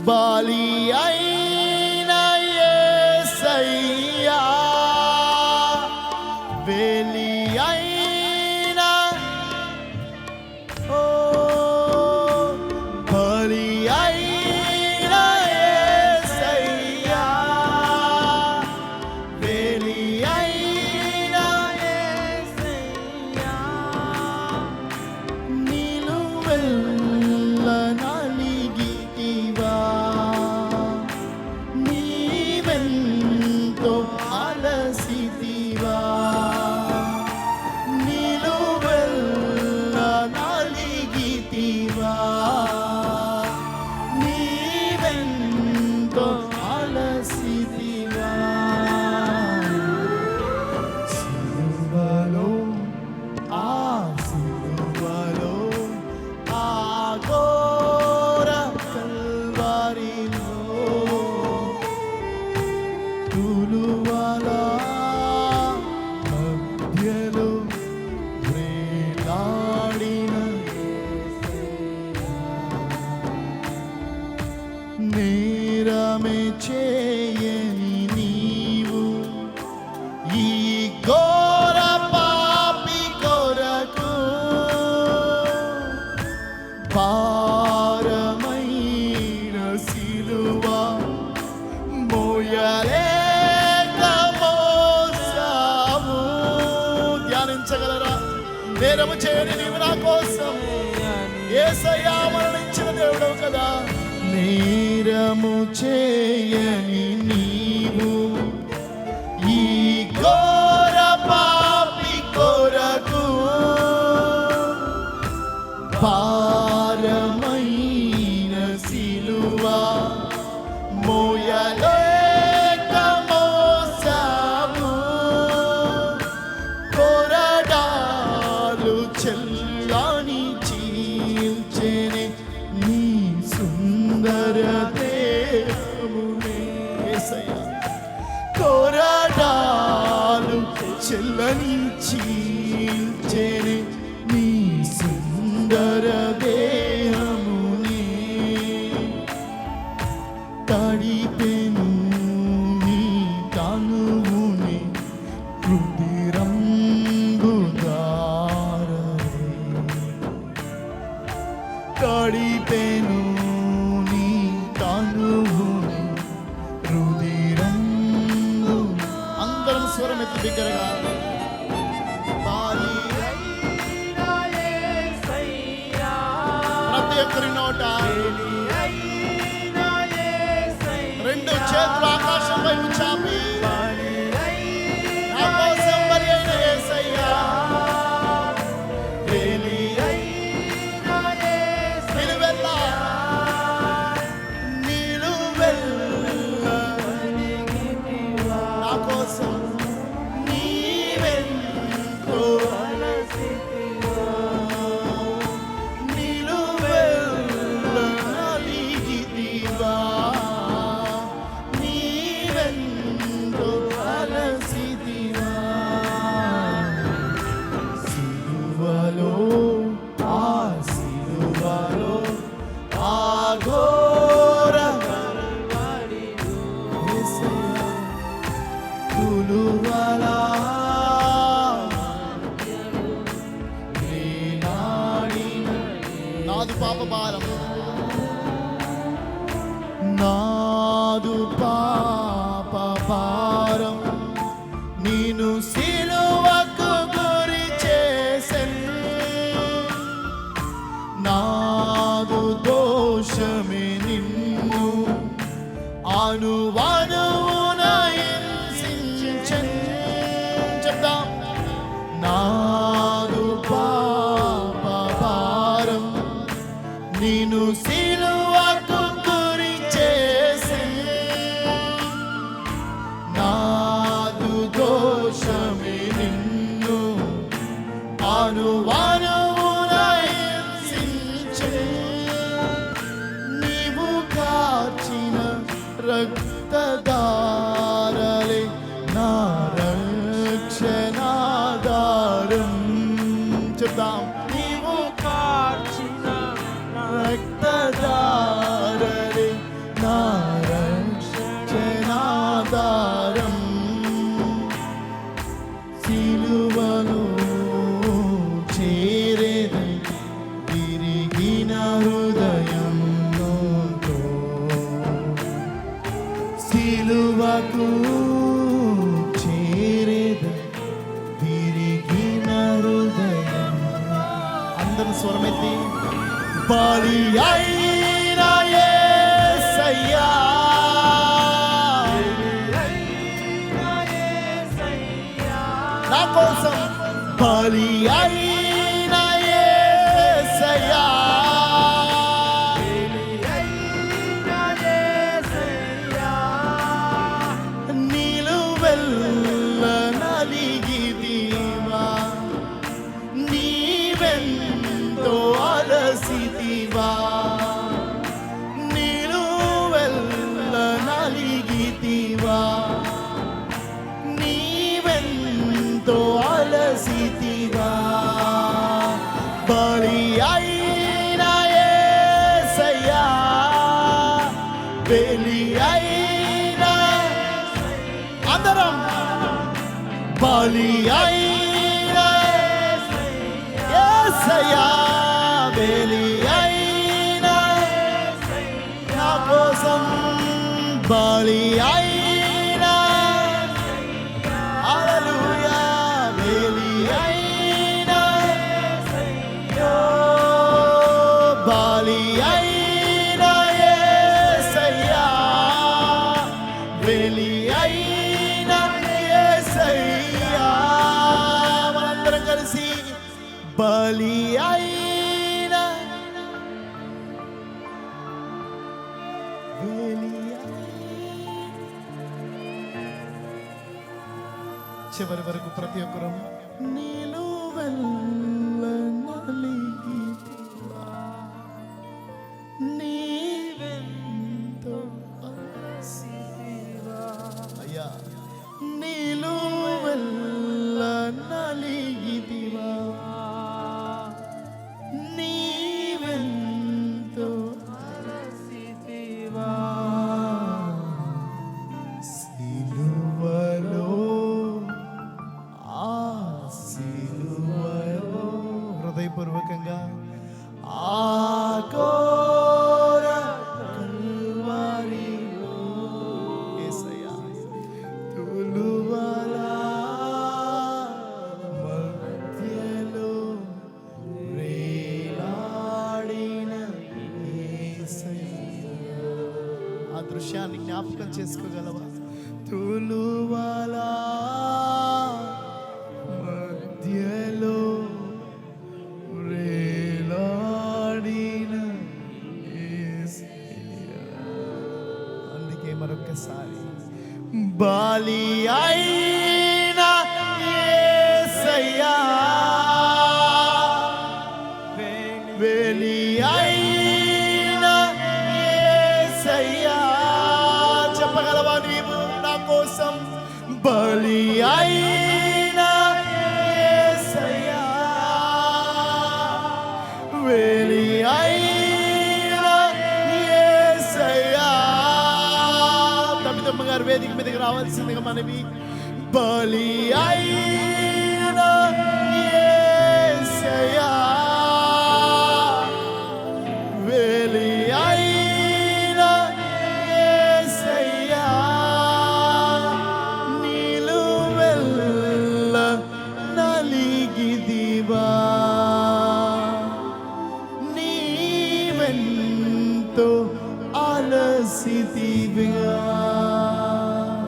బలి అయిన యేసయ్యా, బలి అయిన ఓ బలి అయిన యేసయ్యా, బలి అయిన యేసయ్యా, నిలువెల్ల నలిగితివా, నీవెంతో అలసితివా, నిలువెల్ల నలిగితివా, నీవెంతో అలసితివా. సిలువలో ఆ సిలువలో ఆ ఘోర కల్వరిలో తులువల మధ్యలో వేలాడిన నేరమే చేయని నీవు ఈ ఘోర పాపి కొరకు భారమైన సిలువ మోయలేక మోసావు. ధ్యానించగలరా? నేరము చేయని నీవు నా కోసం యేసయ్యా మరణించిన దేవుడవు కదా. నేరము చేయని నీవు ఈ ఘోర పాపి కొరకు భారమైన సిలువ మోయలేక మోసావు. కొరడాలు చెల్లని చీల్చెని నీ సుందర దేహమునే. యేసయ్యా, కొరడాలు చెల్లని చీల్చెని నీ సుందర దేహమునే. తడిపెను నీ తనువుని రుధిరంబుదారలే. తడిపెను నీ తనువుని రుధిరంబు. అందరం స్వరం ఎత్తి బిగ్గరగా బలి అయిన యేసయ్యా, ప్రతి ఒక్కరి నోట రెండు చేతులు ఆకాశం వైపు చాపి నా కోసం బలి అయిన యేసయ్యా, బలి అయిన నిలువెల్ల నిలువెల్ల నా కోసం నీవెంతో అలసితివా, నిలువెల్ల నలిగితివా, నీవెంతో అలసితివా. సిలువలో ఆ సిలువలో ఆ ఘోర కల్వరిలో యేసయ్యా, తులువల వేలాడిన నాదు పాప భారం, నాదు పాప భారం నేను సిలువకు గురి చేసెను. నాదు దోషమే నిన్ను అనువనువున హింసించెను. చెప్దాం. నాదు పాప భారం నేను సిలువకు గురి చేసెను. నాదు దోషమే నిన్ను అనువనువున హింసించెను. నీవు కార్చిన రక్తధారలే నా రక్షణాధారం. చెప్దాం. నీవు కార్చిన రక్తధారలే బలి అయిన యేసయ్యా నిలువెల్ల నలిగితివా నీవెంతో అలసితివా నిలువెల్ల నలిగితివా నీవెంతో అలసితివా బలి అయిన యేసయ్యా బలి అయిన అందరం బలి అయిన యేసయ్యా బలి అయిన నా కోసం బలి అయిన హల్లెలూయా బలి అయిన ఓ బలి అయిన యేసయ్యా బలి అయిన యేసయ్యా మనందరం కలిసి బలి అయిన బలి చివరి వరకు ప్రతి ఒక్కరూ నిలువెల్ల నలిగితివా నీవెంతో అలసితివా అయ్యా నిలువెల్ల నలిగితివా నీవెంతో అలసితివా సిలువలో ఆ సిలువలో హృదయపూర్వకంగా ఆ ఘోర కల్వరిలో యేసయ్యా తులువల మధ్యలో వేలాడిన యేసయ్యా ఆ దృశ్యాన్ని జ్ఞాపకం చేసుకోగలవా తులువల మధ్యలో వేలాడిన యేసయ్యా అందుకే మరొకసారి బలి అయిన యేసయ్యా బలి అయిన యేసయ్యా చెప్పగలవా నీవు నా కోసం బలి అయిన యేసయ్యా బలి అయిన యేసయ్యా తమ్మిదమ్మ గారు వేదిక మీదకి రావాల్సిందిగా మనవి బలి అయిన యేసయ్యా బలి అయిన యేసయ్యా నిలువెల్ల నలిగితివా నీవెంతో అలసితివా